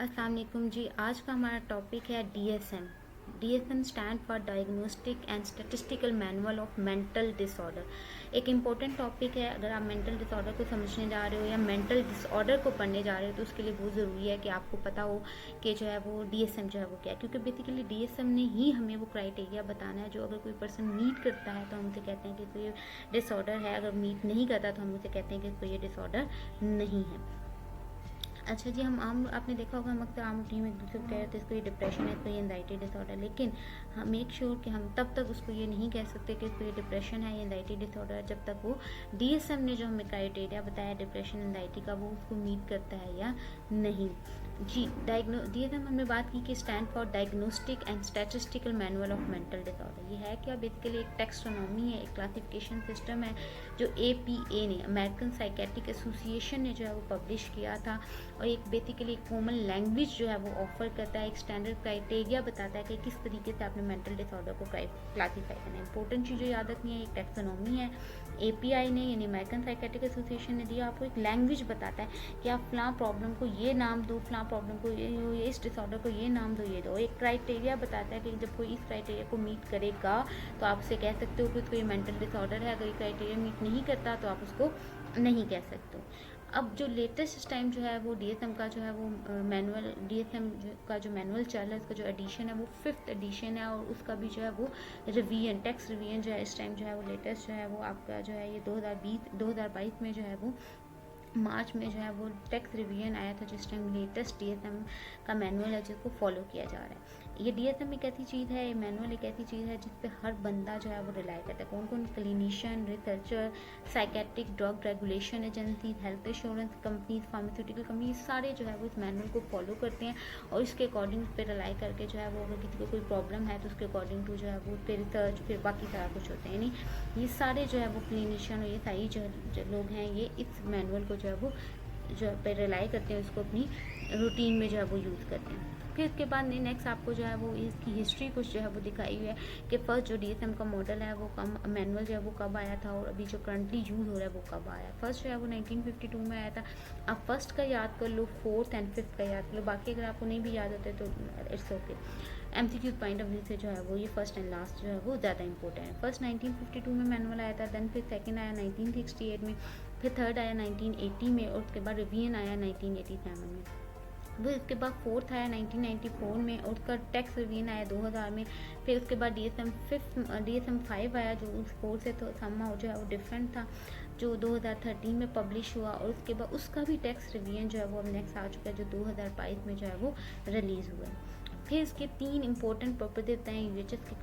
अस्सलाम वालेकुम जी। आज का हमारा टॉपिक है DSM. DSM stand for diagnostic and statistical manual of mental disorder. एक इम्पोर्टेंट टॉपिक है। अगर आप मेंटल डिसऑर्डर को समझने जा रहे हो या मेंटल डिसऑर्डर को पढ़ने जा रहे हो तो उसके लिए बहुत ज़रूरी है कि आपको पता हो कि जो है वो डीएसएम जो है वो क्या है, क्योंकि बेसिकली डीएसएम ने ही हमें वो क्राइटेरिया बताना है जो अगर कोई पर्सन मीट करता है तो हम उसे कहते हैं कि कोई डिसऑर्डर है, अगर मीट नहीं करता तो हम उसे कहते हैं कि कोई डिसऑर्डर नहीं है। अच्छा जी, हम आम आपने देखा होगा हम अक्सर आम रूटीन में एक दूसरे को कह रहे थे इसको ये डिप्रेशन है, इसको ये एंजाइटी डिसऑर्डर, लेकिन हम मेक श्योर कि हम तब तक उसको ये नहीं कह सकते कि इसको ये डिप्रेशन है या एंजाइटी डिसऑर्डर है जब तक वो डीएसएम ने जो हमें क्राइटेरिया बताया डिप्रेशन एंजाइटी का वो उसको मीट करता है या नहीं। जी, डीएसएम हमने बात की कि stand for diagnostic and statistical manual of mental disorder. ये है क्या, बेसिकली एक टेक्सोनॉमी है, एक क्लासिफिकेशन सिस्टम है जो एपीए ने, अमेरिकन साइकेट्रिक एसोसिएशन ने जो है वो पब्लिश किया था, और एक बेसिकली एक कॉमन लैंग्वेज जो है वो ऑफर करता है, एक स्टैंडर्ड क्राइटेरिया बताता है कि किस तरीके से आपने मेंटल डिसऑर्डर को क्लासीफाई करना है। इंपॉर्टेंट चीज़ें याद रखनी है, एक टेक्सोनॉमी है, एपीआई ने यानी अमेरिकन साइकेट्रिक एसोसिएशन ने दिया, आपको एक लैंग्वेज बताता है कि आप फलां प्रॉब्लम को ये नाम दो, फलां प्रॉब्लम को ये इस डिसऑर्डर को ये नाम दो, ये दो। एक क्राइटेरिया बताता है कि जब कोई इस क्राइटेरिया को मीट करेगा तो आप उसे कह सकते हो कि उसको ये मेंटल डिसऑर्डर है, अगर ये क्राइटेरिया मीट नहीं करता तो आप उसको नहीं कह सकते हो। अब जो लेटेस्ट इस टाइम जो है वो डीएसएम का जो है वो मैनुअल, डीएसएम का जो मैनुअल चल रहा है उसका जो एडिशन है वो 5th एडिशन है, और उसका भी जो है वो रिवीजन, टेक्स्ट रिवीजन जो है इस टाइम जो है वो लेटेस्ट जो है वो आपका जो है ये 2022 में जो है वो मार्च में जो है वो टेक्स्ट रिवीजन आया था, जिस टाइम लेटेस्ट डीएसएम का मैनुअल है जिसको फॉलो किया जा रहा है। ये डीएसएम एक ऐसी चीज़ है, ये मैनुअल एक ऐसी चीज़ है जिस पे हर बंदा जो है वो रिलाई करता है। कौन कौन? Clinician, researcher, psychiatric, drug regulation agency, health insurance companies, pharmaceutical companies, सारे जो है वो इस मैनुअल को फॉलो करते हैं और इसके अकॉर्डिंग पे रिलाई करके जो है वो अगर किसी को कोई प्रॉब्लम है तो उसके अकॉर्डिंग टू जो है वो फिर रिसर्च फिर बाकी सारा कुछ होते हैं। यानी ये सारे जो है वो क्लिनिशियन और ये सारी जो लोग हैं ये इस मैनुअल को जो है वो जो पे रिलाई करते हैं, उसको अपनी रूटीन में जो है वो यूज़ करते हैं। फिर इसके बाद नेक्स्ट आपको जो है वो इसकी हिस्ट्री कुछ जो है वो दिखाई हुई है कि फर्स्ट जो डीएसएम का मॉडल है वो कम मैनुअल जो है वो कब आया था और अभी जो करंटली यूज़ हो रहा है वो कब आया। फर्स्ट जो है वो 1952 में आया था। आप फर्स्ट का याद कर लो, 4th and 5th का याद कर लो, बाकी अगर आपको नहीं भी याद होते तो it's okay. MCQ point of view से जो है वो ये फर्स्ट एंड लास्ट जो है वो ज़्यादा इंपॉर्टेंट है। फर्स्ट 1952 में मैनुअल आया था, देन फिर सेकंड आया 1968 में, फिर थर्ड आया 1980 में, और उसके बाद रिवीजन आया 1987 में। फिर उसके बाद फोर्थ आया 1994 में, और उसका टेक्स्ट रिवीजन आया 2000 में। फिर उसके बाद डीएसएम 5 आया जो उस फोर से तो समहाउ जो है वो डिफरेंट था, जो 2013 में पब्लिश हुआ, और उसके बाद उसका भी टेक्स्ट रिवीजन जो है वो अब नेक्स्ट आ चुका है जो 2022 में जो है वो रिलीज़ हुआ है। फिर इसके 3 इंपॉर्टेंट पेपर देते हैं यूएचएस के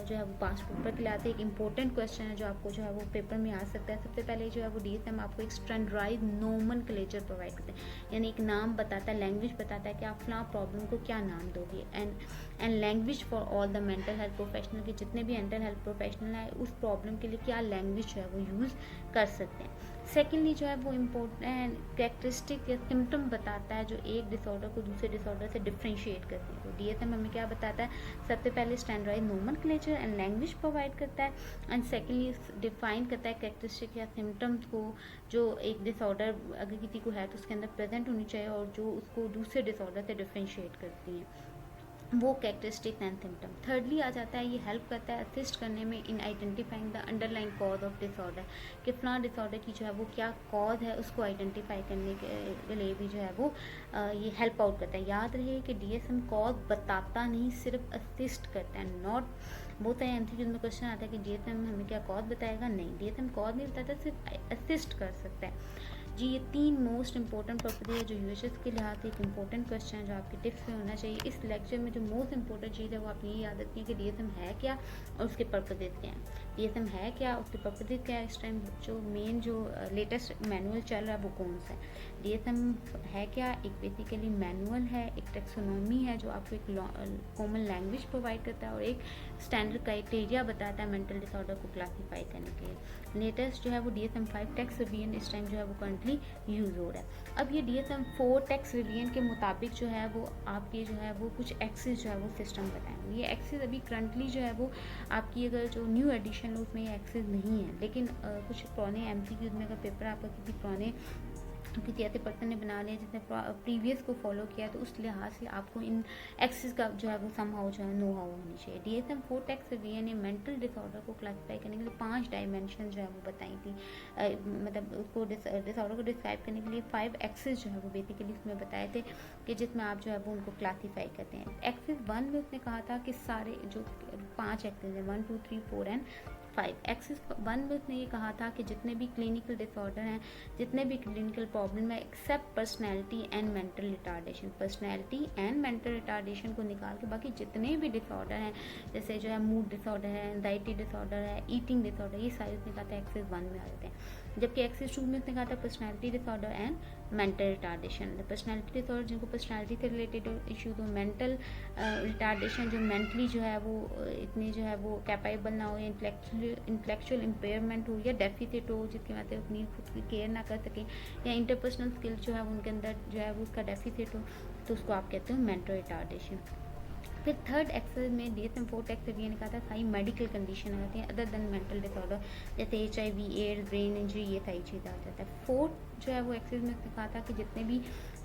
जो है वो 5 पेपर के लिए आते हैं। एक इंपॉर्टेंट क्वेश्चन है जो आपको जो है वो पेपर में आ सकता है। सबसे पहले जो है वो डीएसएम आपको एक स्टैंडर्डाइज्ड नोमेनक्लेचर प्रोवाइड करते हैं, यानी एक नाम बताता है, लैंग्वेज बताता है कि आप फलां प्रॉब्लम को क्या नाम दोगे, and language for all the mental health professional के जितने भी मेंटल हेल्थ प्रोफेशनल है उस प्रॉब्लम के लिए क्या लैंग्वेज जो है वो यूज़ कर सकते हैं। सेकेंडली जो है वो इम्पोर्टेंट कैरेक्टरिस्टिक या सिम्टम बताता है जो एक डिसऑर्डर को दूसरे डिसऑर्डर से डिफ्रेंशिएट करते हैं। तो डीएसएम हमें क्या बताता है? सबसे पहले standardised nomenclature and language provide करता है, एंड सेकेंडली डिफाइन करता है कैरेक्टरिस्टिक या सिम्टम्स को जो एक डिसऑर्डर अगर किसी को है तो उसके अंदर प्रेजेंट होनी चाहिए और जो उसको दूसरे डिसऑर्डर से डिफ्रेंशिएट करती हैं, वो कैरेक्टरिस्टिक एंड सिम्टम। थर्डली आ जाता है, ये हेल्प करता है असिस्ट करने में in identifying the underline cause of disorder, कि फलां डिसऑर्डर की जो है वो क्या कॉज है उसको आइडेंटिफाई करने के लिए भी जो है वो ये हेल्प आउट करता है। याद रहे कि डीएसएम कॉज बताता नहीं, सिर्फ असिस्ट करता है। नॉट बहुत सारे एमसीक्यूज में क्वेश्चन आता है कि डीएसएम हमें क्या कॉज बताएगा, नहीं, डीएसएम कॉज नहीं बताता, सिर्फ असिस्ट कर सकता है। जी, ये 3 मोस्ट इंपॉर्टेंट प्रॉपर्टी है जो यूएचएस के लिहाज से एक इंपॉर्टेंट क्वेश्चन है जो आपके टिप्स में होना चाहिए। इस लेक्चर में जो मोस्ट इंपॉर्टेंट चीज़ है वो आप ये याद रखिए कि डीएसएम है क्या और उसके पर्पसेस क्या हैं। डीएसएम है क्या, उसके पर्पसेस क्या है, इस टाइम जो मेन जो लेटेस्ट मैनुअल चल रहा है वो कौन सा है। डीएसएम है क्या? एक बेसिकली मैनुअल है, एक टेक्सोनॉमी है जो आपको एक कॉमन लैंग्वेज प्रोवाइड करता है और एक स्टैंडर्ड क्राइटेरिया बताता है मेंटल डिसऑर्डर को क्लासीफाई करने के लिए। लेटेस्ट जो है वो डीएसएम 5 टेक्स्ट रिवीजन इस टाइम जो है वो करंटली यूज़ हो रहा है। अब ये डीएसएम 4 टेक्स्ट रिवीजन के मुताबिक जो है वो आपके जो है वो कुछ एक्सिस जो है वो सिस्टम बताएंगे। ये एक्सिस अभी करंटली जो है वो आपकी अगर जो न्यू एडिशन है उसमें ये एक्सिस नहीं है, लेकिन कुछ पुराने एमसीक्यूज में अगर पेपर आपका किसी पुराने किसी ऐसे पर्सन ने बना लिया जिसने प्रीवियस को फॉलो किया, तो उस लिहाज से आपको इन एक्सेस का जो है वो समहाउ जो है नो हाउ होनी चाहिए। DSM-4 टैक्स सर्वे ने मेंटल डिसऑर्डर को क्लासिफाई करने के लिए 5 डायमेंशन जो है वो बताई थी। मतलब उसको डिसऑर्डर को डिस्क्राइब करने के लिए 5 एक्सेस जो है वो बेसिकली उसमें बताए थे कि जिसमें आप जो है वो उनको क्लासीफाई करते हैं। एक्सेस 1 में उसने कहा था कि सारे जो 5 एक्सेस हैं 1, 2, 3, 4 एंड 5। एक्सेस 1 में उसने ये कहा था कि जितने भी क्लिनिकल डिसऑर्डर हैं, जितने भी क्लिनिकल प्रॉब्लम है except personality and mental retardation, personality and mental retardation को निकाल के बाकी जितने भी डिसऑर्डर हैं, जैसे जो है मूड डिसऑर्डर है, एंजाइटी डिसऑर्डर है, ईटिंग डिसऑर्डर, ये सारे उसने कहा था एक्सेस 1 में आ जाते हैं। जबकि एक्सेस 2 में उसने कहा था personality disorder and mental retardation. Personality disorder जिनको पर्सनैलिटी से रिलेटेड इशू, तो मेंटल रिटार्डेशन जो मेंटली जो है वो इतने जो है वो कैपेबल ना हो, या इंटेलेक्चुअल इम्पेयरमेंट हो या डेफिसिट हो, जिसकी वजह से अपनी खुद की केयर ना कर सकें, या इंटरपर्सनल स्किल जो है उनके अंदर जो है वो उसका डेफिसिट हो, तो उसको आप कहते हो मेंटल रिटार्डेशन। फिर थर्ड एक्सेस में DSM-4 टैक्स सर्वे ने कहा था सारी मेडिकल कंडीशन आ जाती हैं अदर देन मेंटल डिसऑर्डर, जैसे HIV, एड्स, ब्रेन इंजरी, ये सारी चीज़ें आ जाता है। फोर्थ जो है वो एक्सेस में उसने कहा था कि जितने भी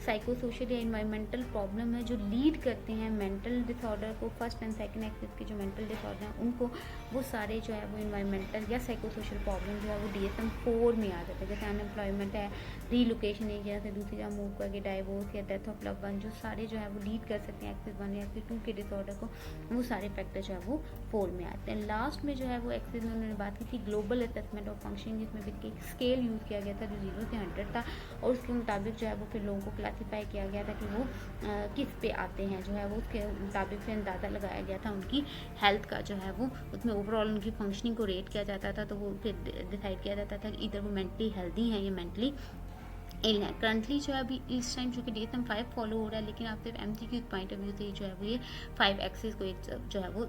साइको सोशल या इन्वायरमेंटल प्रॉब्लम है जो लीड करते हैं मेंटल डिसऑर्डर को, फर्स्ट एंड सेकंड एक्सेस के जो मेंटल डिसऑर्डर हैं उनको, वो सारे जो है वो इन्वायरमेंटल या साइको सोशल प्रॉब्लम जो है वो DSM-4 में आ जाते हैं। जैसे अनएम्प्लॉयमेंट है, रीलोकेशन एक जगह से दूसरी जगह मूव करके, डाइवोर्स या डेथ ऑफ लव वन, जो सारे जो है वो लीड कर सकते हैं एक्सेस 1 या एक्सेस 2 के डिसऑर्डर को, वो सारे फैक्टर जो है वो 4 में आते हैं। लास्ट में जो है वो एक्सेस में उन्होंने बात की थी ग्लोबल असेसमेंट ऑफ फंक्शनिंग, जिसमें एक स्केल यूज़ किया गया था जो 0 से 100 था, और उसके मुताबिक जो है वो फिर लोगों को क्लासीफाई किया गया था कि वो किस पे आते हैं, जो है वो उसके मुताबिक फिर अंदाज़ा लगाया गया था उनकी हेल्थ का, जो है वो उसमें ओवरऑल उनकी फंक्शनिंग को रेट किया जाता था, तो वो फिर डिसाइड किया जाता था कि इधर वो मेंटली हेल्दी हैं या मेंटली इल है। करंटली जो है अभी इस टाइम जो कि DSM-5 फॉलो हो रहा है, लेकिन आप सिर्फ MCQ पॉइंट ऑफ व्यू से जो है वो ये 5 एक्सेस को एक जो है वो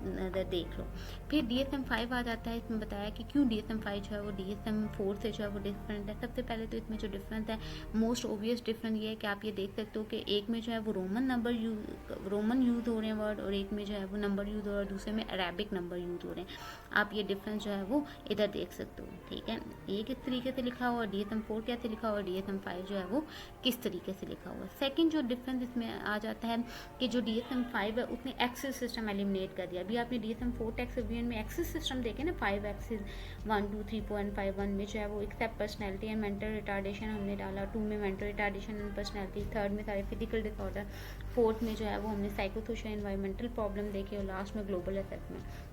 देख लो। फिर DSM-5 आ जाता है, इसमें बताया कि क्यों DSM-5 जो है वो DSM-4 से जो है वो डिफरेंट है। सबसे पहले तो इसमें जो डिफरेंस है, मोस्ट ऑब्वियस डिफरेंस ये है कि आप ये देख सकते हो कि एक में जो है वो रोमन यूज़ हो रहे हैं वर्ड, और एक में जो है वो नंबर यूज़ हो रहा है, दूसरे में अरेबिक नंबर यूज़ हो रहे हैं। आप ये डिफरेंस जो है वो इधर देख सकते हो, ठीक है। ये किस तरीके से लिखा हुआ, DSM-4 कैसे लिखा हुआ, DSM-5 जो है वो किस तरीके से लिखा हुआ है। सेकंड जो डिफरेंस इसमें आ जाता है कि जो DSM-5 है उसने एक्सेस सिस्टम एलिमिनेट कर दिया। अभी आपने DSM-4 टैक्स सर्वे में एक्सेस सिस्टम देखे ना, 5 एक्सेस 1, 2, 3, 4 एंड 5। 1 में जो है वो except personality and mental retardation हमने डाला, 2 में mental retardation and personality, third में सारे फिजिकल डिसऑर्डर, फोर्थ में जो है वो हमने साइको सोशल एनवायरमेंटल प्रॉब्लम देखे, और लास्ट में ग्लोबल असेसमेंट।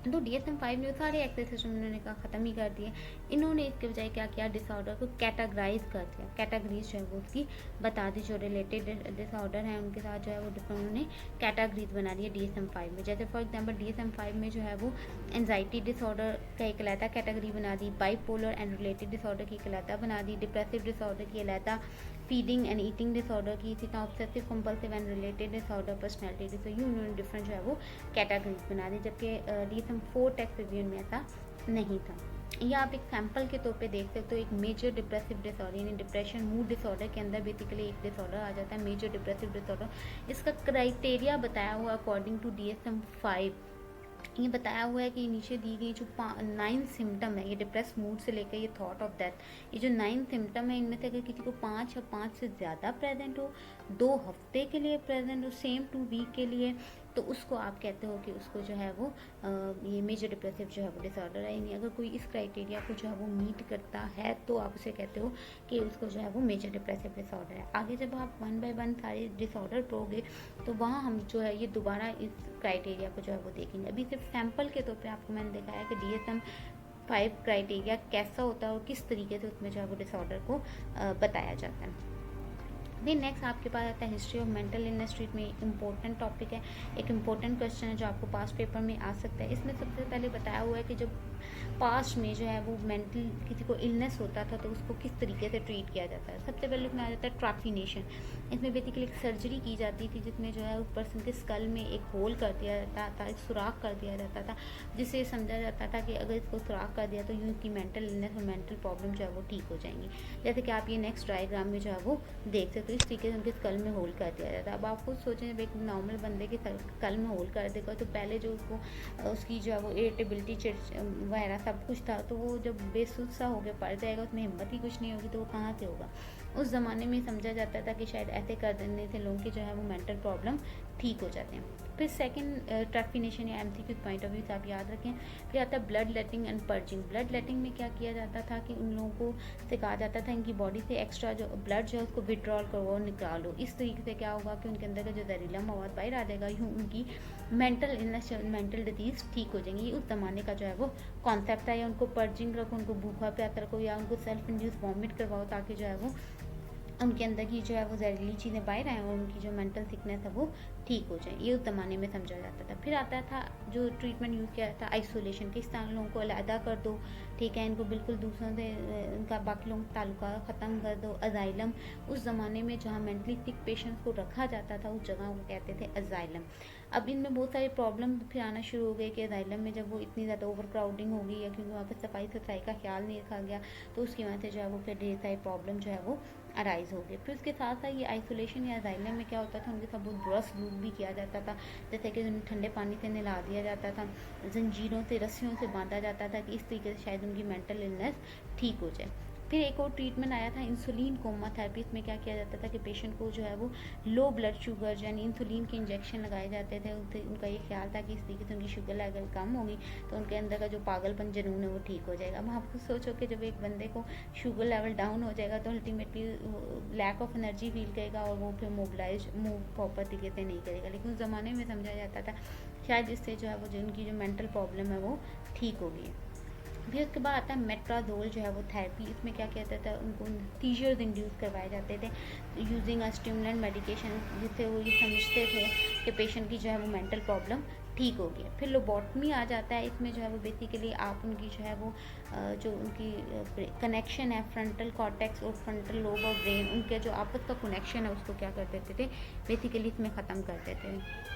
तो DSM-5 ने सारे एक्सेस सिस्टम उन्होंने कहा ख़त्म ही कर दिए। इन्होंने इसके बजाय क्या किया, डिसऑर्डर को कैटेगराइज कर दिया, कैटेगरीज जो है वो उसकी बता दी, जो रिलेटेड डिसऑर्डर हैं उनके साथ जो है वो डिफरेंट उन्होंने कैटेगरीज बना दी है DSM-5 में। जैसे फॉर एग्जांपल DSM-5 में जो है वो एंजाइटी डिसऑर्डर का एक अलहदा कैटेगरी बना दी, बाइपोलर एंड रिलेटेड डिसऑर्डर की एक अलहदा बना दी, डिप्रेसिव डिसऑर्डर की अलहदा, फीडिंग एंड ईटिंग डिसऑर्डर की, इसी तरह obsessive compulsive and related disorder, personality disorder, ये उन्होंने डिफरेंट जो है वो कैटेगरीज बना दी, जबकि DSM-4 टैक्स रिव्यू में ऐसा नहीं था। या आप एक सैम्पल के तौर पे देख सकते हो, एक मेजर डिप्रेसिव डिसऑर्डर यानी डिप्रेशन मूड डिसऑर्डर के अंदर बेसिकली एक डिसऑर्डर आ जाता है मेजर डिप्रेसिव डिसऑर्डर। इसका क्राइटेरिया बताया हुआ अकॉर्डिंग टू DSM-5, ये बताया हुआ है कि नीचे दी गई जो 9 सिम्टम है, ये डिप्रेस मूड से लेकर ये थॉट ऑफ डेथ, ये जो 9 सिम्टम है, इनमें से अगर किसी को 5 या 5 से ज़्यादा प्रेजेंट हो, 2 हफ्ते के लिए प्रेजेंट हो, सेम 2 वीक के लिए, तो उसको आप कहते हो कि उसको जो है वो ये मेजर डिप्रेसिव जो है वो डिसऑर्डर है। यानी अगर कोई इस क्राइटेरिया को जो है वो मीट करता है तो आप उसे कहते हो कि उसको जो है वो मेजर डिप्रेसिव डिसऑर्डर है। आगे जब आप 1 बाय 1 सारे डिसऑर्डर पढ़ोगे तो वहाँ हम जो है ये दोबारा इस क्राइटेरिया को जो है वो देखेंगे। अभी सिर्फ सैम्पल के तौर पर आपको मैंने दिखाया कि DSM-5 क्राइटेरिया कैसा होता है और किस तरीके से उसमें जो है वो डिसऑर्डर को बताया जाता है। फिर नेक्स्ट आपके पास आता है history of mental illness treat में इम्पोर्टेंट टॉपिक है, एक इम्पोर्टेंट क्वेश्चन है जो आपको पास्ट पेपर में आ सकता है। इसमें सबसे पहले बताया हुआ है कि जब पास्ट में जो है वो मेंटल किसी को इलनेस होता था तो उसको किस तरीके से ट्रीट किया जाता है। सबसे पहले इसमें आ जाता है ट्रैफिनेशन। इसमें बेसिकली एक सर्जरी की जाती थी जिसमें जो है उस पर्सन के स्कल में एक होल कर दिया जाता था, एक सुराख कर दिया जाता था, जिससे समझा जाता था कि अगर इसको सुराख कर दिया तो यूँ की मेंटल इलनेस और मेंटल प्रॉब्लम जो है वो ठीक हो जाएंगी। जैसे कि आप ये नेक्स्ट डायग्राम में जो है वो देख सकते हो, इस तरीके से उनके स्कल में होल कर दिया जाता है। अब आप खुद सोचें जब एक नॉर्मल बंदे के स्कल में होल कर देगा तो पहले जो उसको उसकी जो है वो इरिटेबिलिटी चिड़ वगैरह सब कुछ था, तो वो जब बेसुध सा होकर पड़ जाएगा, उसमें हिम्मत ही कुछ नहीं होगी तो वो कहाँ से होगा। उस ज़माने में समझा जाता था कि शायद ऐसे कर देने से लोगों के जो है वो मेंटल प्रॉब्लम ठीक हो जाते हैं। फिर सेकंड ट्रैफिनेशन या एमसीक्यू पॉइंट ऑफ व्यू से आप याद रखें। फिर आता है blood letting and purging. Blood letting में क्या किया जाता था कि उन लोगों को सिखाया जाता था इनकी बॉडी से एक्स्ट्रा जो ब्लड जो है उसको विड्रॉल करो, निकालो। इस तरीके से क्या होगा कि उनके अंदर का जो जहरीला मवाद बाहर आ जाएगा, यूँ उनकी मेंटल इलनेस, मेंटल डिजीज़ ठीक हो जाएंगी। ये उस ज़माने का जो है वो कॉन्सेप्ट था। या उनको पर्जिंग रखो, उनको भूखा प्यासा रखो, या उनको सेल्फ इंड्यूस वॉमिट करवाओ ताकि जो है वो उनके अंदर की जो है वो जहरीली चीज़ें बाहर आएँ और उनकी जो मेंटल सिकनेस है वो ठीक हो जाए। ये उस ज़माने में समझा जाता था। फिर आता था जो ट्रीटमेंट यूज़ किया था आइसोलेशन, किस तरह लोगों को अलहदा कर दो, ठीक है, इनको बिल्कुल दूसरों से इनका बाकी लोगों का ताल्लुका ख़त्म कर दो। अजाइलम, उस ज़माने में जहाँ मेंटली सिक पेशेंट्स को रखा जाता था उस जगह को कहते थे अजाइलम। अब इनमें बहुत सारे प्रॉब्लम फिर आना शुरू हो गए कि अजाइलम में जब वो इतनी ज़्यादा ओवर क्राउडिंग हो गई या क्योंकि वहाँ पर सफाई सुथराई का ख्याल नहीं रखा गया, तो उसकी वजह से जो है वो फिर ढेर सारे प्रॉब्लम जो है वो अराइज हो गए। फिर उसके साथ साथ ये आइसोलेशन या अजाइलम में क्या होता था, उनके साथ बहुत बुरा सलूक भी किया जाता था। जैसे कि उन्हें ठंडे पानी से नहला दिया जाता था, जंजीरों से, रस्सियों से बांधा जाता था कि इस तरीके से शायद उनकी मेंटल इलनेस ठीक हो जाए। फिर एक और ट्रीटमेंट आया था इंसुलिन कोमा थेरेपी। इसमें क्या किया जाता था कि पेशेंट को जो है वो लो ब्लड शुगर यानी इंसुलिन के इंजेक्शन लगाए जाते थे। उनका ये ख्याल था कि इस तरीके से उनकी शुगर लेवल कम होगी तो उनके अंदर का जो पागलपन, जुनून है वो ठीक हो जाएगा। अब आप खुद सोचो कि जब एक बंदे को शुगर लेवल डाउन हो जाएगा तो ultimately lack of energy feel करेगा और वो फिर मोबिलाइज मूव प्रॉपर तरीके से नहीं करेगा। लेकिन उस ज़माने में समझा जाता था शायद इससे जो है वो जिनकी जो मेंटल प्रॉब्लम है वो ठीक होगी। फिर उसके बाद आता है मेट्राजोल जो है वो थेरेपी। इसमें क्या कहता था, उनको सीजर्स इंड्यूस करवाए जाते थे यूजिंग अ स्टिमुलेंट मेडिकेशन, जिससे वो ये समझते थे कि पेशेंट की जो है वो मेंटल प्रॉब्लम ठीक हो गया। फिर लोबोटमी आ जाता है। इसमें जो है वो बेसिकली आप उनकी जो है वो जो उनकी कनेक्शन है फ्रंटल कॉर्टेक्स और फ्रंटल लोब ऑफ ब्रेन, उनके जो आपस का कनेक्शन है उसको क्या कर देते थे, बेसिकली इसमें ख़त्म कर देते थे।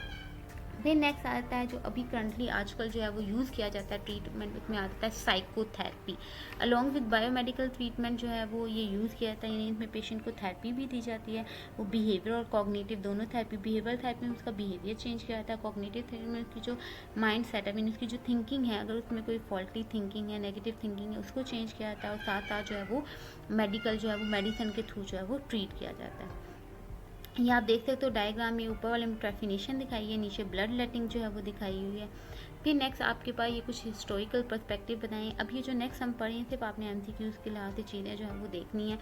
फिर नेक्स्ट आता है जो अभी करंटली आजकल जो है वो यूज़ किया जाता है ट्रीटमेंट, उसमें आता है psychotherapy. Along with biomedical treatment जो है वो ये यूज़ किया जाता है, यानी इसमें पेशेंट को थेरेपी भी दी जाती है, वो बिहेवियर और कॉग्निटिव दोनों थेरेपी। बिहेवियर थेरेपी में उसका बिहेवियर चेंज किया जाता है, कॉग्निटिव थेरेपी में उसकी जो माइंड सेटअप यानी उसकी जो थिंकिंग है, अगर उसमें कोई फॉल्टी थिंकिंग है, नेगेटिव थिंकिंग है, उसको चेंज किया जाता है। और साथ साथ जो है वो मेडिकल जो है वो मेडिसिन के थ्रू जो है वो ट्रीट किया जाता है। ये आप देख सकते हो डायग्राम में ऊपर वाले में ट्रैफिनेशन दिखाई है, नीचे ब्लड लेटिंग जो है वो दिखाई हुई है। फिर नेक्स्ट आपके पास ये कुछ हिस्टोरिकल पर्सपेक्टिव बताएं। अब ये जो नेक्स्ट हम पढ़े सिर्फ आपने एमसीक्यूज़ के लिहाज से चीज़ें जो है वो देखनी है।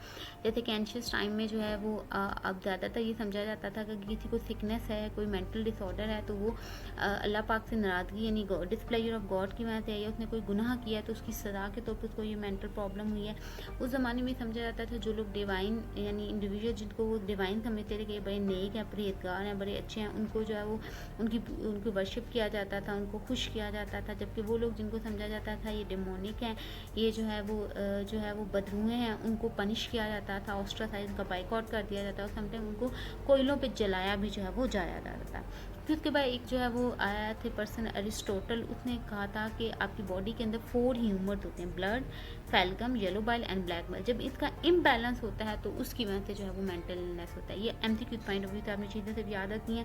जैसे कि एंशियस टाइम में जो है वो अब ज़्यादातर ये समझा जाता था कि किसी को सिकनेस है, कोई मेंटल डिसऑर्डर है, तो वो अल्लाह पाक से नाराज़गी यानी डिस्प्लेयर ऑफ गॉड की वजह से है, या उसने कोई गुनाह किया है तो उसकी सज़ा के तौर पर उसको ये मेंटल प्रॉब्लम हुई है। उस ज़माने में समझा जाता था जो लोग डिवाइन यानी इंडिविजुअल जिनको वो डिवाइन समझते थे कि बड़े नेक हैं, परहेजगार हैं, बड़े अच्छे हैं, उनको जो है वो उनकी वर्शिप किया जाता था, उनको खुश किया जाता था। जबकि वो लोग जिनको समझा जाता था ये डेमोनिक हैं, ये जो है वो बदरूए हैं, उनको पनिश किया जाता था, ऑस्ट्रासाइज का बाइकआउट कर दिया जाता था। और समटाइम उनको कोयलों पे जलाया भी जो है वो जाया जाता था। फिर उसके बाद एक जो है वो आया थे पर्सन अरिस्टोटल, उसने कहा था कि आपकी बॉडी के अंदर 4 ह्यूमर्स होते हैं, blood, phlegm, yellow bile and black bile. जब इसका इम्बैलेंस होता है तो उसकी वजह से जो है वो मेंटल इलनेस होता है। ये एमसीक्यू पॉइंट ऑफ व्यू से आपने चीज़ें सिर्फ याद रखनी है।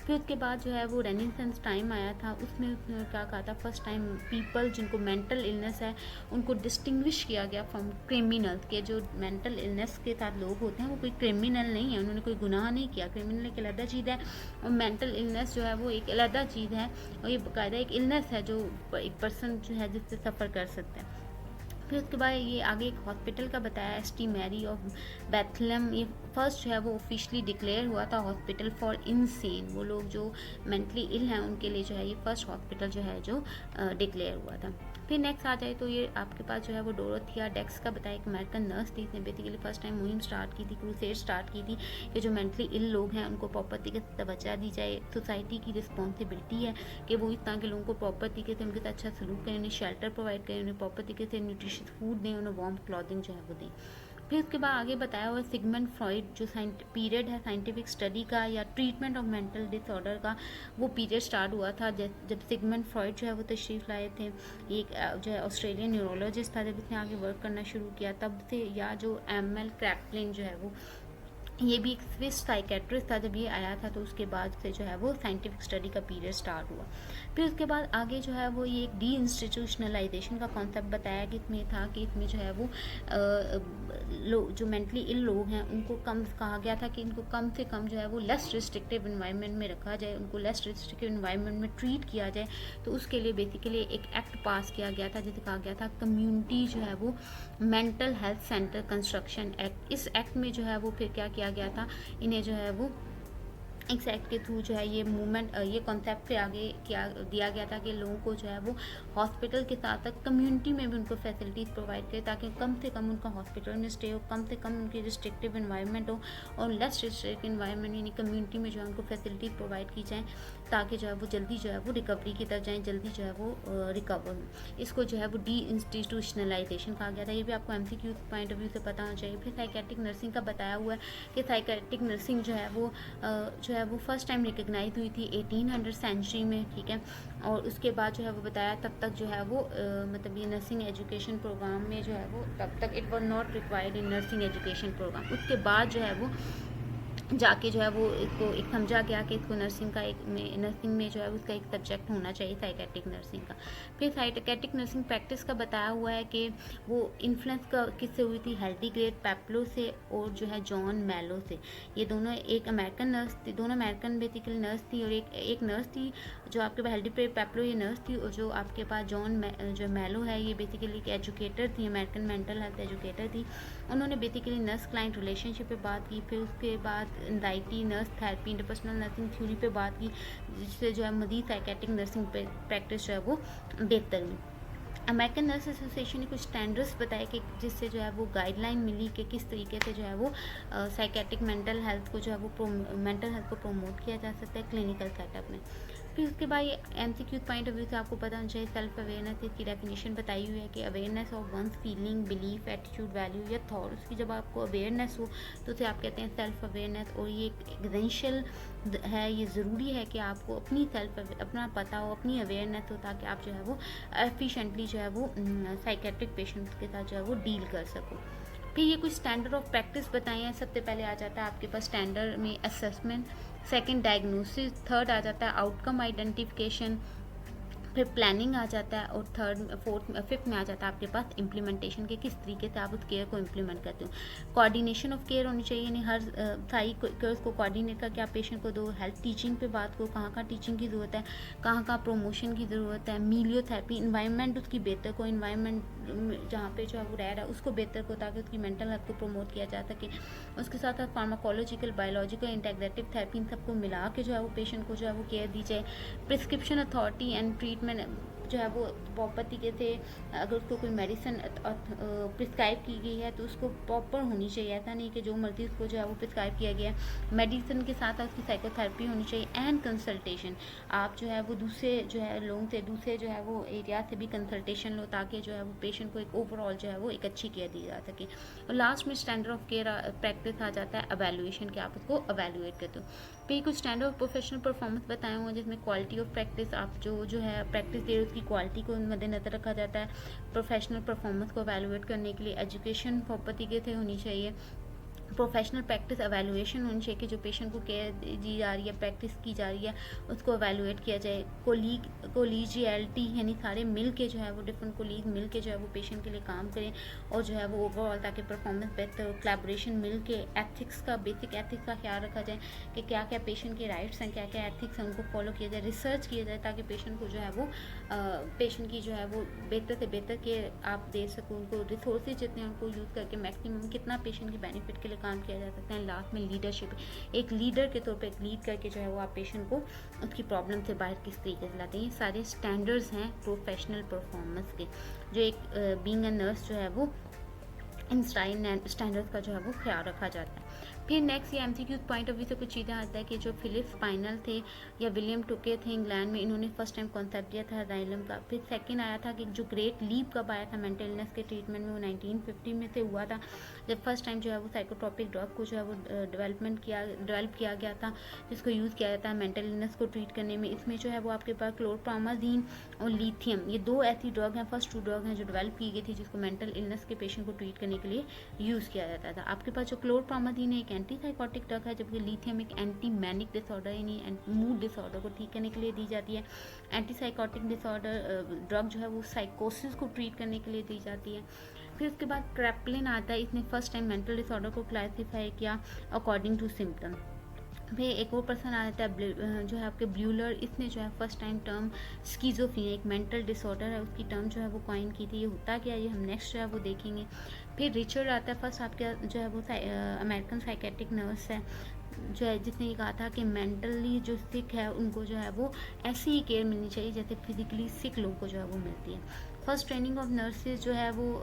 फिर उसके बाद जो है वो रेनेसेंस टाइम आया था, उसमें उसने क्या कहा था, फर्स्ट टाइम पीपल जिनको मेंटल इलनेस है उनको डिस्टिंग्विश किया गया फ्रॉम क्रिमिनल्स के। जो मेंटल इलनेस के साथ लोग होते हैं वो कोई क्रिमिनल नहीं है, उन्होंने कोई गुनाह नहीं किया। क्रिमिनल एक अलग चीज़ है और मेंटल इलनेस जो है वो एक अलग चीज़ है, और ये बाकायदा एक इलनेस है जो एक पर्सन जो है जिससे सफ़र कर सकते हैं। फिर उसके बाद ये आगे एक हॉस्पिटल का बताया, एसटी मैरी ऑफ बैथलम। ये फर्स्ट जो है वो ऑफिशियली डिक्लेयर हुआ था हॉस्पिटल फॉर इनसेन, वो लोग जो मेंटली इल हैं उनके लिए जो है ये फर्स्ट हॉस्पिटल जो है जो डिक्लेयर हुआ था। फिर नेक्स्ट आ जाए तो ये आपके पास जो है वो डोरोथिया डेक्स का बताया, एक अमेरिकन नर्स थी, इसने बेसिकली फर्स्ट टाइम मुहिम स्टार्ट की थी, क्रूसेड स्टार्ट की थी कि जो मेंटली इल लोग हैं उनको प्रॉपर तरीके से तवज्जो दी जाए। सोसाइटी की रिस्पॉन्सिबिलिटी है कि वो इस तरह के लोगों को प्रॉपर तरीके से उनके साथ अच्छा सलूक करें, उन्हें शेल्टर प्रोवाइड करें, उन्हें प्रॉपर तरीके से न्यूट्रिशियस फूड दें, उन्हें वार्म क्लॉथिंग जो है वो दें। फिर उसके बाद आगे बताया हुआ सिगमंड फ्रॉइड जो पीरियड है साइंटिफिक स्टडी का या ट्रीटमेंट ऑफ मेंटल डिसऑर्डर का, वो पीरियड स्टार्ट हुआ था जब सिगमंड फ्रॉइड जो है वो तशरीफ़ लाए थे। एक जो है ऑस्ट्रेलियन न्यूरोलॉजिस्ट था, जब इसने आगे वर्क करना शुरू किया तब से, या जो एम एल क्रैपलिन जो है वो ये भी एक स्विस साइकेट्रिस्ट था। जब ये आया था तो उसके बाद से जो है वो साइंटिफिक स्टडी का पीरियड स्टार्ट हुआ। फिर उसके बाद आगे जो है वो ये एक डी इंस्टीट्यूशनलाइजेशन का कॉन्सेप्ट बताया कि इसमें था कि इसमें जो है वो लोग जो मेंटली इल लोग हैं उनको कम कहा गया था कि इनको कम से कम जो है वो लेस रिस्ट्रिक्टिव इन्वायरमेंट में रखा जाए, उनको लेस रिस्ट्रिक्टिव इन्वायरमेंट में ट्रीट किया जाए। तो उसके लिए बेसिकली एक एक्ट पास किया गया था जिसे कहा गया था कम्युनिटी जो है वो mental health centre construction act. इस एक्ट में जो है वो फिर क्या किया गया था, इन्हें जो है वो इस एक्ट के थ्रू जो है ये मूवमेंट ये कॉन्सेप्ट पे आगे क्या दिया गया था कि लोगों को जो है वो हॉस्पिटल के साथ साथ कम्युनिटी में भी उनको फैसिलिटीज़ प्रोवाइड करें ताकि कम से कम उनका हॉस्पिटल में स्टे हो, कम से कम उनकी रिस्ट्रिक्टिव इन्वायरमेंट हो और लेस रिस्ट्रिक्टिव इन्वायरमेंट यानी कम्युनिटी में जो है उनको फैसिलिटीज़ प्रोवाइड की जाएँ ताकि जो है वो जल्दी जो है वो रिकवरी की तरफ जाएँ, जल्दी जो है वो रिकवर हो। इसको जो है वो डी इंस्टीट्यूशनलाइजेशन कहा गया था। ये भी आपको MCQ पॉइंट ऑफ व्यू से पता होना चाहिए। फिर साइकेट्रिक नर्सिंग का बताया हुआ है कि साइकेट्रिक नर्सिंग जो है वो फर्स्ट टाइम रिकग्नाइज हुई थी 1800 सेंचुरी में, ठीक है। और उसके बाद जो है वो बताया तब तक जो है वो मतलब ये नर्सिंग एजुकेशन प्रोग्राम में जो है वो तब तक it was not required in nursing education program. उसके बाद जो है वो जाके जो है वो इसको एक समझा गया कि इसको नर्सिंग का एक नर्सिंग में जो है उसका एक सब्जेक्ट होना चाहिए साइकेट्रिक नर्सिंग का। फिर साइकेट्रिक नर्सिंग प्रैक्टिस का बताया हुआ है कि वो इन्फ्लुएंस का किससे हुई थी, हेल्डीग्रेड पेप्लो से और जो है जॉन मैलो से। ये दोनों एक अमेरिकन नर्स थी, दोनों अमेरिकन बेसिकली नर्स थी और एक नर्स थी जो आपके पास हेल्डीग्रेड पेप्लो ये नर्स थी और जो आपके पास जो मैलो है ये बेसिकली एक एजुकेटर थी, अमेरिकन मेंटल हेल्थ एजुकेटर थी। उन्होंने बेसिकली नर्स क्लाइंट रिलेशनशिप पे बात की, फिर उसके बाद anxiety nurse therapy interpersonal nursing theory पे बात की जिससे जो है मजीद साइकेट्रिक नर्सिंग प्रैक्टिस जो है वो बेहतर हुई। अमेरिकन नर्स एसोसिएशन ने कुछ स्टैंडर्ड्स बताए कि जिससे जो है वो गाइडलाइन मिली कि किस तरीके से जो है वो साइकेट्रिक मेंटल हेल्थ को जो है वो मेंटल हेल्थ को प्रमोट किया जा सकता है क्लिनिकल सेटअप में। फिर उसके बाद ये MCQ पॉइंट ऑफ व्यू से आपको पता होना चाहिए सेल्फ अवेयरनेस। इसकी डेफिनेशन बताई हुई है कि awareness of one's feeling belief attitude value या थॉट। उसकी जब आपको अवेयरनेस हो तो उसे आप कहते हैं सेल्फ अवेयरनेस। और ये एक एसेंशियल है, ये ज़रूरी है कि आपको अपना पता हो, अपनी अवेयरनेस हो ताकि आप जो है वो एफिशिएंटली जो है वो साइकेट्रिक पेशेंट्स के साथ जो है वो डील कर सको। फिर ये कुछ स्टैंडर्ड ऑफ प्रैक्टिस बताए हैं। सबसे पहले आ जाता है आपके पास स्टैंडर्ड में असेसमेंट, सेकंड डायग्नोसिस, थर्ड आ जाता है आउटकम आइडेंटिफिकेशन, फिर प्लानिंग आ जाता है और फिफ्थ में आ जाता है आपके पास इम्प्लीमेंटेशन के किस तरीके से आप उस केयर को इम्प्लीमेंट करते हो। कोऑर्डिनेशन ऑफ केयर होनी चाहिए, यानी हर सारी केयर्स को कोऑर्डिनेट करके आप पेशेंट को दो। हेल्थ टीचिंग पे बात को, कहाँ टीचिंग की ज़रूरत है, कहाँ प्रमोशन की ज़रूरत है। मीलियोथेरेपी, इन्वायरमेंट उसकी बेहतर को, इन्वायरमेंट जहाँ पे जो है वो रह रहा है उसको बेहतर को ताकि उसकी मेंटल हेल्थ को प्रमोट किया जा सके। उसके साथ साथ फार्माकोलॉजिकल, बायोलॉजिकल, इंटेग्रेटिव थेरेपी, इन सबको मिला के जो है वो पेशेंट को जो है वो केयर दी जाए। प्रिस्क्रिप्शन अथॉरिटी एंड ट्रीटमेंट जो है वो प्रॉपर तरीके से अगर उसको कोई मेडिसिन प्रिस्क्राइब की गई है तो उसको प्रॉपर होनी चाहिए। ऐसा नहीं कि जो मर्जी उसको जो है वो प्रिस्क्राइब किया गया है। मेडिसिन के साथ साथ उसकी साइकोथेरेपी होनी चाहिए एंड कंसल्टेशन। आप जो है वो दूसरे जो है लोगों से, दूसरे जो है वो एरिया से भी कंसल्टेशन लो ताकि जो है वो पेशेंट को एक ओवरऑल जो है वो एक अच्छी केयर दी जा सके। और लास्ट में स्टैंडर्ड ऑफ केयर प्रैक्टिस आ जाता है एवेल्युएशन, कि आप उसको एवेल्युएट करते हो। फिर कुछ स्टैंडर्ड ऑफ प्रोफेशनल परफॉर्मेंस बताए हुए हैं जिसमें क्वालिटी ऑफ प्रैक्टिस, आप जो है प्रैक्टिस दे रहे हो उसकी क्वालिटी को मद्देनजर रखा जाता है। प्रोफेशनल परफॉर्मेंस को एवेल्युएट करने के लिए एजुकेशन प्रॉपर तरीके से होनी चाहिए। प्रोफेशनल प्रैक्टिस एवेल्युएशन होनी चाहिए कि जो पेशेंट को केयर दी जा रही है, प्रैक्टिस की जा रही है, उसको एवेल्युएट किया जाए। कोलीजियलिटी यानी सारे मिल के जो है वो डिफरेंट कोलीग मिल के जो है वो पेशेंट के लिए काम करें और जो है वो ओवरऑल ताकि परफॉर्मेंस बेहतर हो। कोलैबोरेशन मिल के, एथिक्स का, बेसिक एथिक्स का ख्याल रखा जाए कि क्या क्या पेशेंट के राइट्स हैं, क्या क्या एथिक्स हैं, उनको फॉलो किया जाए। रिसर्च किया जाए ताकि पेशेंट को जो है वो पेशेंट की जो है वो बेहतर से बेहतर केयर आप दे सको। उनको रिसोर्सेज जितने हैं उनको यूज़ करके मैक्सिमम कितना पेशेंट के बेनिफिट के लिए काम किया जा सकता है। लास्ट में लीडरशिप, एक लीडर के तौर पे एक लीड करके जो है वो आप पेशेंट को उसकी प्रॉब्लम से बाहर किस तरीके से लाते हैं। ये सारे स्टैंडर्ड्स हैं प्रोफेशनल परफॉर्मेंस के जो एक बीइंग अ नर्स जो है वो इन स्टैंडर्ड्स का जो है वो ख्याल रखा जाता है। फिर नेक्स्ट ये MCQ पॉइंट ऑफ व्यू से कुछ चीज़ें आता है कि जो फिलिप स्पाइनल थे या विलियम टुके थे इंग्लैंड में, इन्होंने फर्स्ट टाइम कॉन्सेप्ट दिया था राइलम का। फिर सेकंड आया था कि जो ग्रेट लीप कब आया था मेंटल इलनेस के ट्रीटमेंट में, वो 1950 में से हुआ था जब फर्स्ट टाइम जो है वो साइकोट्रोपिक ड्रग को जो है वो डेवलप किया गया था जिसको यूज़ किया जाता है मेंटल इलनेस को ट्रीट करने में। इसमें जो है वो आपके पास क्लोरप्रामाजीन और लिथियम, ये दो ऐसी ड्रग हैं, फर्स्ट 2 ड्रग हैं जो डेवलप की गई थी जिसको मेंटल इलनेस के पेशेंट को ट्रीट करने के लिए यूज़ किया जाता था। आपके पास जो क्लोरप्रामाजीन है एक एंटी साइकोटिक ड्रग है, जबकि लिथियम एक एंटी मैनिक डिसऑर्डर यानी मूड डिसऑर्डर को ठीक करने के लिए दी जाती है। एंटी साइकोटिक डिसऑर्डर ड्रग जो है वो साइकोसिस को ट्रीट करने के लिए दी जाती है। फिर उसके बाद ट्रैपलिन आता है, इसने फर्स्ट टाइम मेंटल डिसऑर्डर को क्लासीफाई किया अकॉर्डिंग टू सिम्टम। फिर एक और पर्सन आ जाता है जो है आपके ब्यूलर, इसने जो है फर्स्ट टाइम टर्म स्कीजोफ्रेनिया एक मेंटल डिसऑर्डर है उसकी टर्म जो है वो कॉइन की थी। ये होता क्या है ये हम नेक्स्ट जो है वो देखेंगे। फिर रिचर्ड आता है, फर्स्ट आपका जो है वो अमेरिकन साइकेट्रिक नर्स है जो है जिसने ये कहा था कि मेंटली जो सिक है उनको जो है वो ऐसी ही केयर मिलनी चाहिए जैसे फिजिकली सिक लोगों को जो है वो मिलती है। फर्स्ट ट्रेनिंग ऑफ नर्सेज जो है वो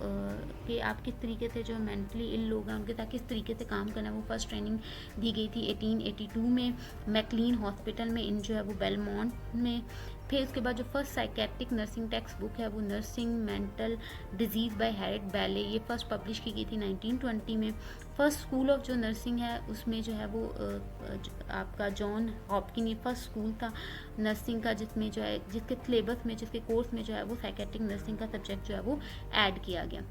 कि आप किस तरीके से जो मेंटली इल लोग हैं उनके साथ किस तरीके से काम करना है, वो फर्स्ट ट्रेनिंग दी गई थी 1882 में मैकलीन हॉस्पिटल में इन जो है वो बेलमोंट में। फिर उसके बाद जो first psychiatric nursing text book है वो nursing mental disease by Harriet Bailey, ये फर्स्ट पब्लिश की गई थी 1920 में। फर्स्ट स्कूल ऑफ जो नर्सिंग है उसमें जो है वो आपका जॉन हॉपकिन, ये फर्स्ट स्कूल था नर्सिंग का जिसमें जो है जिसके सिलेबस में जिसके कोर्स में जो है वो साइकेट्रिक नर्सिंग का सब्जेक्ट जो है वो ऐड किया गया।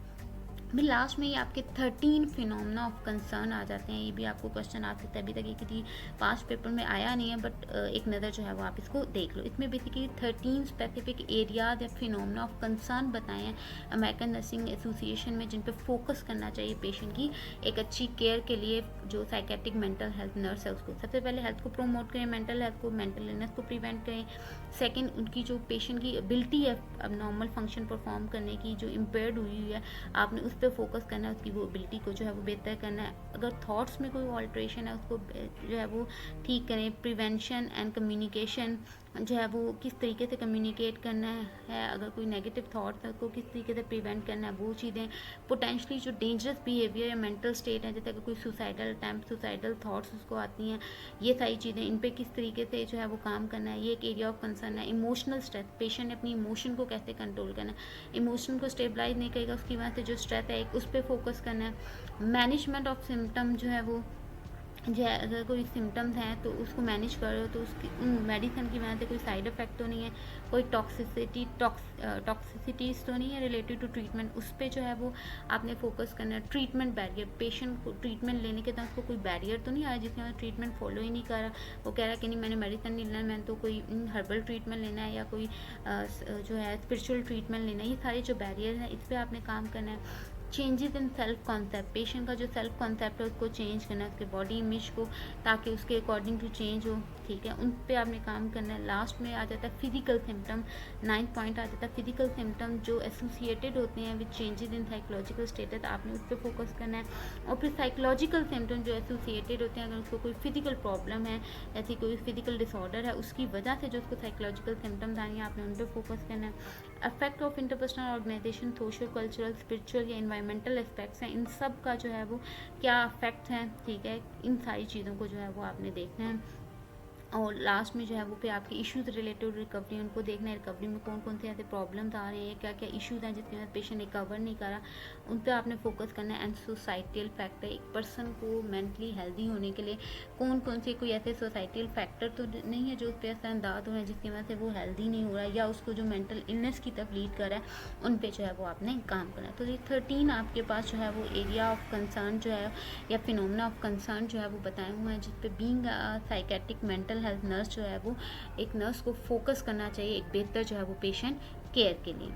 फिर लास्ट में ये आपके 13 फिनोमेना ऑफ कंसर्न आ जाते हैं। ये भी आपको क्वेश्चन आ सकता है, अभी तक ये किसी पास्ट पेपर में आया नहीं है बट एक नज़र जो है वो आप इसको देख लो। इसमें बेसिकली 13 स्पेसिफिक एरियाज या फिनोमेना ऑफ कंसर्न बताए हैं अमेरिकन नर्सिंग एसोसिएशन में जिन पे फोकस करना चाहिए पेशेंट की एक अच्छी केयर के लिए जो साइकेट्रिक मेंटल हेल्थ नर्स है उसको। सबसे पहले हेल्थ को प्रोमोट करें, मेंटल हेल्थ को, मेंटल इलनेस को प्रिवेंट करें। सेकेंड, उनकी जो पेशेंट की एबिलिटी है अब नॉर्मल फंक्शन परफॉर्म करने की जो इम्पेयर्ड हुई है आपने उस पे फोकस करना है, उसकी वो एबिलिटी को जो है वो बेहतर करना है। अगर थॉट्स में कोई ऑल्ट्रेशन है उसको जो है वो ठीक करें। प्रिवेंशन एंड कम्युनिकेशन जो है वो किस तरीके से कम्युनिकेट करना है, अगर कोई नेगेटिव थॉट्स है उसको किस तरीके से प्रिवेंट करना है वो चीज़ें। पोटेंशली जो डेंजरस बिहेवियर या मेंटल स्टेट है जैसे अगर कोई सुसाइडल अटैम्प्ट सुसाइडल थॉट्स उसको आती हैं, ये सारी चीज़ें इन पे किस तरीके से जो है वो काम करना है, ये एक एरिया ऑफ कंसर्न है। इमोशनल स्ट्रेस, पेशेंट ने अपनी इमोशन को कैसे कंट्रोल करना है, इमोशन को स्टेबलाइज नहीं करेगा उसकी वजह से जो स्ट्रेस है उस पर फोकस करना है। मैनेजमेंट ऑफ सिम्टम जो है वो जो है अगर कोई सिम्टम्स हैं तो उसको मैनेज कर रहे हो तो उसकी उन मेडिसिन की वजह से कोई साइड इफ़ेक्ट तो नहीं है, कोई टॉक्सिसिटीज़ तो नहीं है रिलेटेड टू ट्रीटमेंट, उस पर जो है वो आपने फोकस करना है। ट्रीटमेंट बैरियर, पेशेंट को ट्रीटमेंट लेने के बाद उसको कोई बैरियर तो नहीं आया जिसमें वो ट्रीटमेंट फॉलो ही नहीं कर रहा, वो कह रहा है कि नहीं मैंने मेडिसिन नहीं लेना, मैंने तो कोई हर्बल ट्रीटमेंट लेना है या कोई जो है स्पिरिचुअल ट्रीटमेंट लेना है। ये सारे जो बैरियर हैं इस पर आपने काम करना है। Changes in self concept, patient का जो सेल्फ कॉन्सेप्ट है उसको चेंज करना है, उसके बॉडी इमेज को ताकि उसके अकॉर्डिंग टू चेंज हो, ठीक है, उन पे आपने काम करना है। लास्ट में आ जाता है फिजिकल सिम्टम, 9th पॉइंट आ जाता है फिजिकल सिम्टम जो एसोसिएटेड होते हैं with changes in psychological status, आपने उस पर फोकस करना है। और फिर साइकोलॉजिकल सिम्टम जो एसोसिएटेड होते हैं अगर उसको कोई फिजिकल प्रॉब्लम है ऐसी कोई फिजिकल डिसऑर्डर है उसकी वजह से जो उसको साइकोलॉजिकल सिम्टम्स आएंगे आपने उन पर फोकस करना है। Affect of interpersonal organisation, social cultural spiritual या इन्वायरमेंटल एस्पेक्ट्स हैं, इन सब का जो है वो क्या अफेक्ट है, ठीक है, इन सारी चीज़ों को जो है वो आपने देखना है। और लास्ट में जो है वो फिर आपके इश्यूज रिलेटेड रिकवरी उनको देखना है, रिकवरी में कौन कौन से ऐसे प्रॉब्लम्स आ रहे हैं, क्या क्या इश्यूज हैं जिसकी वजह से पेशेंट रिकवर नहीं कर रहा, उन पर आपने फोकस करना है। एंड सोसाइटल फैक्टर, एक पर्सन को मेंटली हेल्दी होने के लिए कौन कौन से कोई ऐसे सोसाइटल फैक्टर तो नहीं है जो उस पर असरअंदाज हो रहे हैं जिसकी वजह से वो हेल्दी नहीं हो रहा है या उसको जो मेंटल इलनेस की तरफ लीड कर रहा है उन पर जो है वो आपने काम करना है। तो ये 13 आपके पास जो है वो एरिया ऑफ कंसर्न जो है या फिनोमेना ऑफ कंसर्न जो है वो बताए हुए हैं जिस पे being psychiatric mental health nurse जो है वो एक नर्स को फोकस करना चाहिए एक बेहतर जो है वो पेशेंट केयर के लिए।